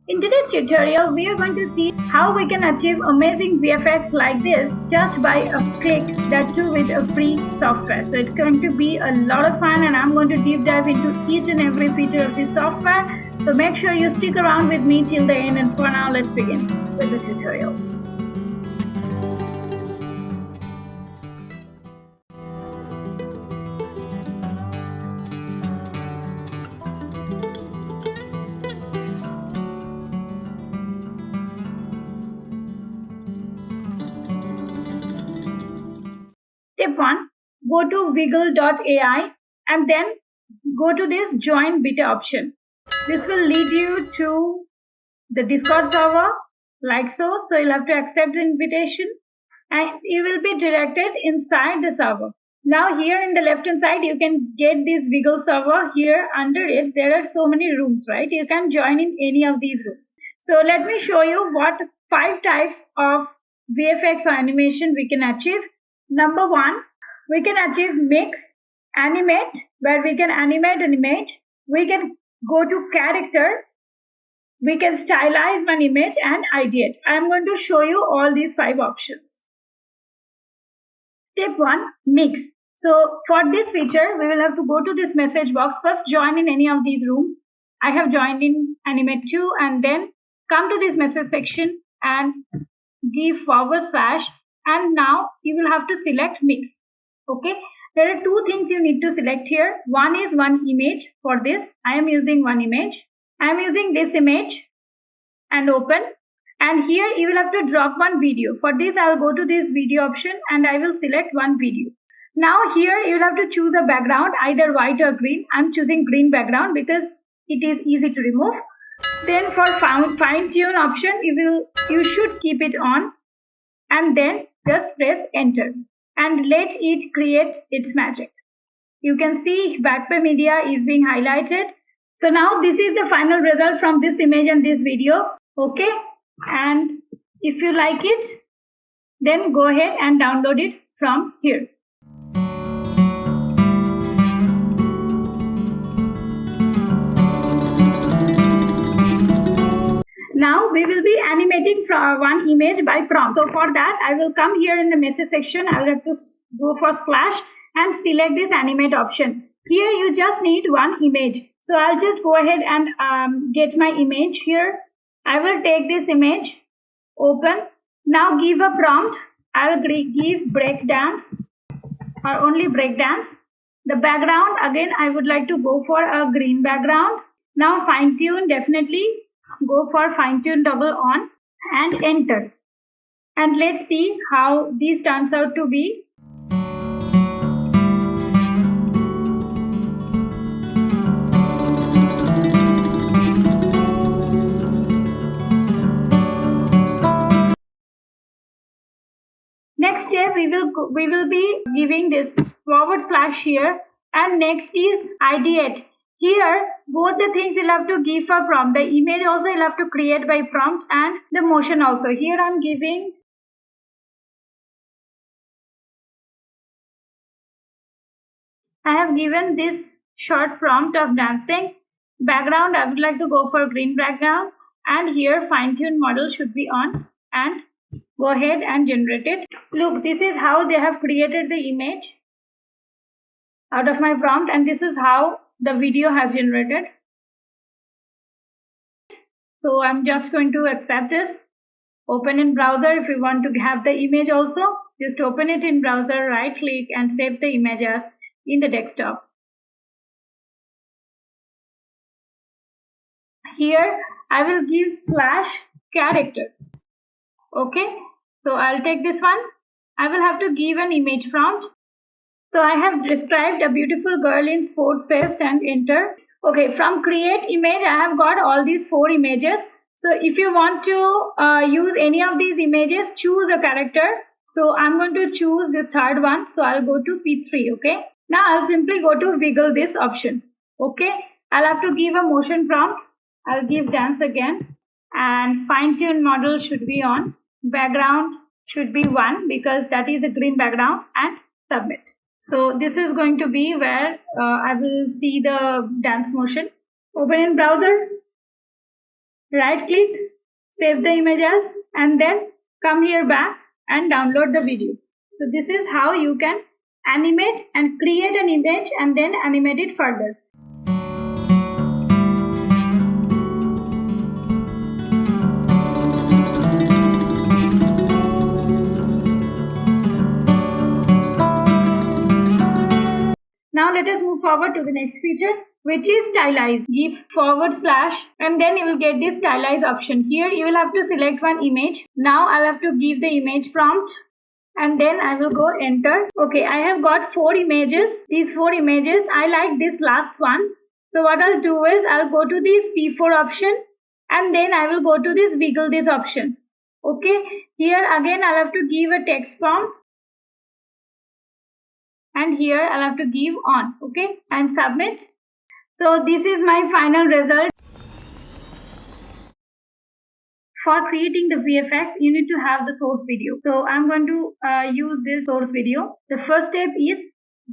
In today's tutorial, we are going to see how we can achieve amazing VFX like this just by a click, that too with a free software. So it's going to be a lot of fun, and I'm going to deep dive into each and every feature of this software. So make sure you stick around with me till the end, and for now, let's begin with the tutorial. Step 1, go to Viggle AI and then go to this join beta option. This will lead you to the Discord server like so. So you'll have to accept the invitation and you will be directed inside the server. Now here in the left hand side, you can get this Viggle server. Here under it, there are so many rooms, right? You can join in any of these rooms. So let me show you what 5 types of VFX or animation we can achieve. Number 1, we can achieve mix, animate, where we can animate an image. We can go to character. We can stylize one image and ideate. I am going to show you all these 5 options. Step 1, mix. So for this feature, we will have to go to this message box. First, join in any of these rooms. I have joined in Animate 2 and then come to this message section and give / and now you will have to select mix. Okay, there are 2 things you need to select here. One is one image. For this, I am using one image. I am using this image and open. And here you will have to drop one video. For this, I will go to this video option and I will select one video. Now here you will have to choose a background, either white or green. I am choosing green background because it is easy to remove. Then for fine tune option, you should keep it on and then just press enter and let it create its magic. You can see VAGPE media is being highlighted. So now this is the final result from this image and this video. Okay, and if you like it, then go ahead and download it from here. Now we will be animating from one image by prompt. So for that, I will come here in the message section. I will have to go for / and select this animate option. Here you just need one image. So I'll just go ahead and get my image here. I will take this image, open. Now give a prompt. I will give breakdance or only breakdance. The background, again, I would like to go for a green background. Now fine tune, definitely go for fine tune toggle on and enter. And let's see how this turns out to be. Next step, we will be giving this / here, and next is ideate. Here, both the things you'll have to give for prompt. The image also you'll have to create by prompt and the motion also. Here I'm giving I have given this short prompt of dancing. Background, I would like to go for green background, and here fine tune model should be on and go ahead and generate it. Look, this is how they have created the image out of my prompt, and this is how the video has generated. So I'm just going to accept this. Open in browser. If you want to have the image also, just open it in browser, right click and save the image as in the desktop. Here I will give / character. Okay, so I'll take this one. I will have to give an image prompt. So I have described a beautiful girl in sports vest and enter. Okay, from create image, I have got all these 4 images. So if you want to use any of these images, choose a character. So I'm going to choose the third one. So I'll go to P3. Okay. Now I'll simply go to Viggle this option. Okay. I'll have to give a motion prompt. I'll give dance again. And fine tune model should be on. Background should be 1 because that is the green background, and submit. So this is going to be where I will see the dance motion. Open in browser. right click, save the image as, and then come here back and download the video. So this is how you can animate and create an image and then animate it further. Now let us move forward to the next feature, which is stylize. Give / and then you will get this stylize option. Here you will have to select one image. Now I'll have to give the image prompt and then I will go enter. Okay, I have got 4 images. These 4 images, I like this last one. So what I'll do is I'll go to this P4 option and then I will go to this Viggle this option. Okay, here again I'll have to give a text prompt. And here I'll have to give on, okay, and submit. So this is my final result. For creating the VFX, you need to have the source video. So I'm going to use this source video. The first step is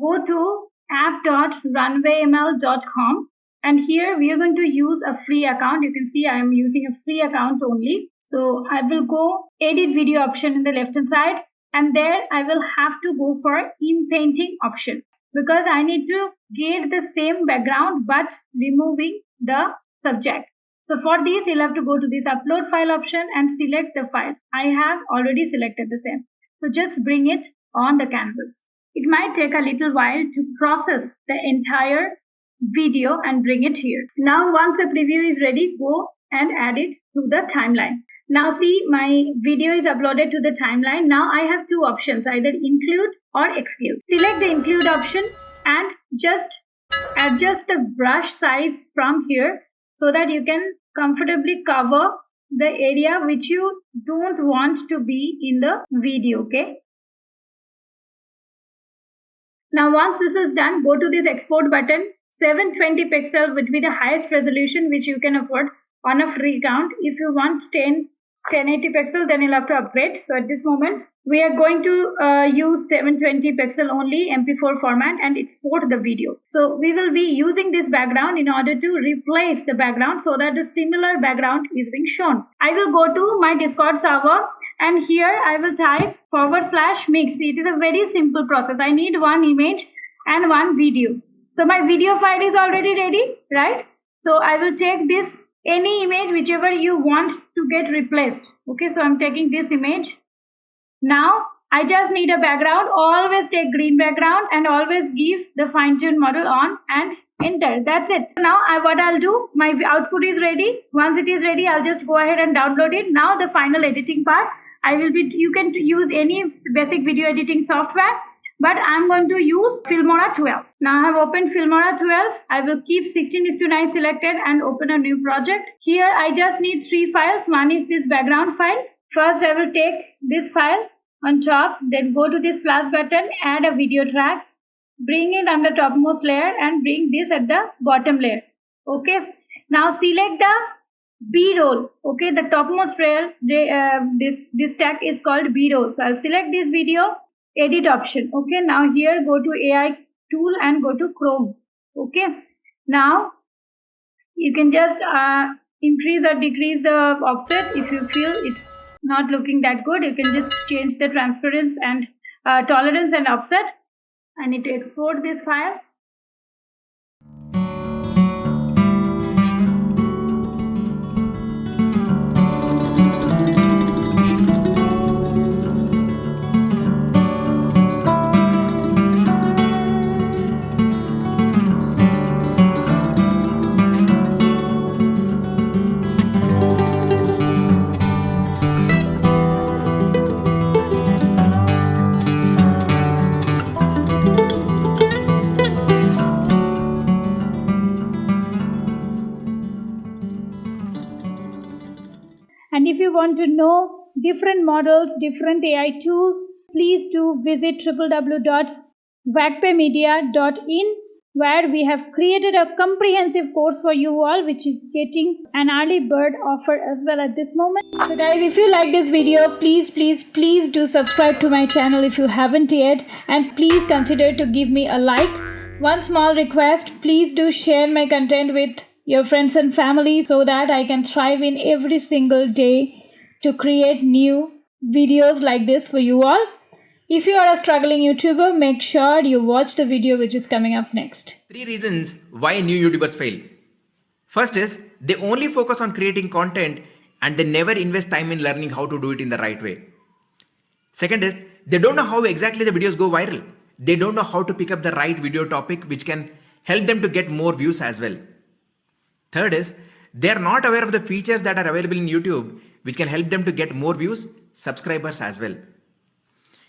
go to app.runwayml.com and here we are going to use a free account. You can see I am using a free account only. So I will go edit video option in the left hand side. And there I will have to go for in painting option because I need to get the same background but removing the subject. So for this you'll have to go to this upload file option and select the file. I have already selected the same. So just bring it on the canvas. It might take a little while to process the entire video and bring it here. Now once the preview is ready, go and add it to the timeline. Now see, my video is uploaded to the timeline. Now I have 2 options, either include or exclude. Select the include option and just adjust the brush size from here so that you can comfortably cover the area which you don't want to be in the video, okay? Now once this is done, go to this export button. 720 pixel would be the highest resolution which you can afford on a free account. If you want 1080 pixel, then you'll have to upgrade. So at this moment we are going to use 720 pixel only MP4 format and export the video. So we will be using this background in order to replace the background so that the similar background is being shown. I will go to my Discord server and here I will type /mix. It is a very simple process. I need 1 image and 1 video. So my video file is already ready, right? So I will take this any image whichever you want to get replaced. Okay, so I'm taking this image. Now I just need a background. Always take green background and always give the fine-tune model on and enter. That's it. Now what I'll do, my output is ready. Once it is ready, I'll just go ahead and download it. Now the final editing part, you can use any basic video editing software. But I'm going to use Filmora 12. Now I have opened Filmora 12. I will keep 16:9 selected and open a new project. Here I just need 3 files. One is this background file. First I will take this file on top. Then go to this plus button, add a video track. Bring it on the topmost layer and bring this at the bottom layer. Okay. Now select the B-roll. Okay. The topmost layer, this tag is called B-roll. So I'll select this video. Edit option. Okay, now here go to AI tool and go to Chrome. Okay, now you can just increase or decrease the offset. If you feel it's not looking that good, you can just change the transparency and tolerance and offset. I need to export this file. And if you want to know different models, different AI tools, please do visit www.vagpemedia.in, where we have created a comprehensive course for you all, which is getting an early bird offer as well at this moment. So guys, if you like this video, please do subscribe to my channel if you haven't yet, and please consider to give me a like. One small request, please do share my content with your friends and family, so that I can thrive in every single day to create new videos like this for you all. If you are a struggling YouTuber, make sure you watch the video which is coming up next. 3 reasons why new YouTubers fail. First is they only focus on creating content and they never invest time in learning how to do it in the right way. Second is they don't know how exactly the videos go viral. They don't know how to pick up the right video topic which can help them to get more views as well. Third is they are not aware of the features that are available in YouTube which can help them to get more views, subscribers as well.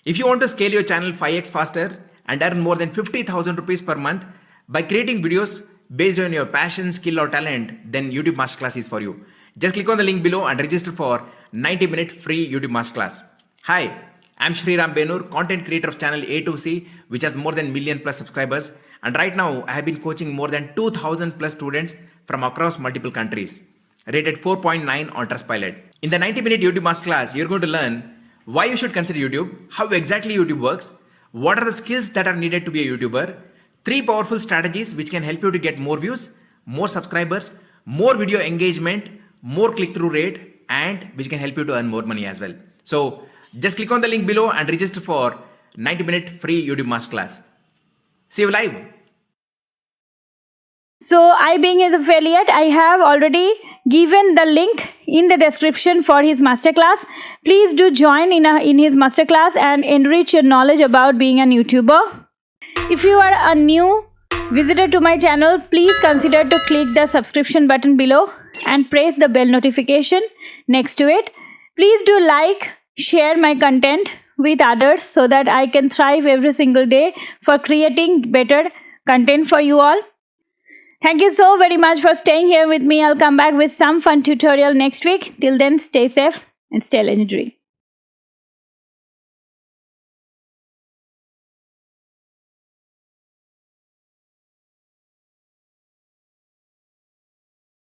If you want to scale your channel 5x faster and earn more than 50,000 rupees per month by creating videos based on your passion, skill or talent, then YouTube Masterclass is for you. Just click on the link below and register for 90-minute free YouTube Masterclass. Hi, I'm Sriram Benur, content creator of channel A2C, which has more than million plus subscribers. And right now I have been coaching more than 2,000 plus students from across multiple countries, rated 4.9 on Trustpilot. In the 90-minute YouTube Masterclass, you're going to learn why you should consider YouTube, how exactly YouTube works, what are the skills that are needed to be a YouTuber, 3 powerful strategies which can help you to get more views, more subscribers, more video engagement, more click-through rate, and which can help you to earn more money as well. So just click on the link below and register for 90-minute free YouTube Masterclass. See you live. So I, being his affiliate, I have already given the link in the description for his masterclass. Please do join in his masterclass and enrich your knowledge about being a YouTuber. If you are a new visitor to my channel, please consider to click the subscription button below and press the bell notification next to it. Please do like, share my content with others so that I can thrive every single day for creating better content for you all. Thank you so very much for staying here with me. I'll come back with some fun tutorial next week. Till then, stay safe and stay legendary.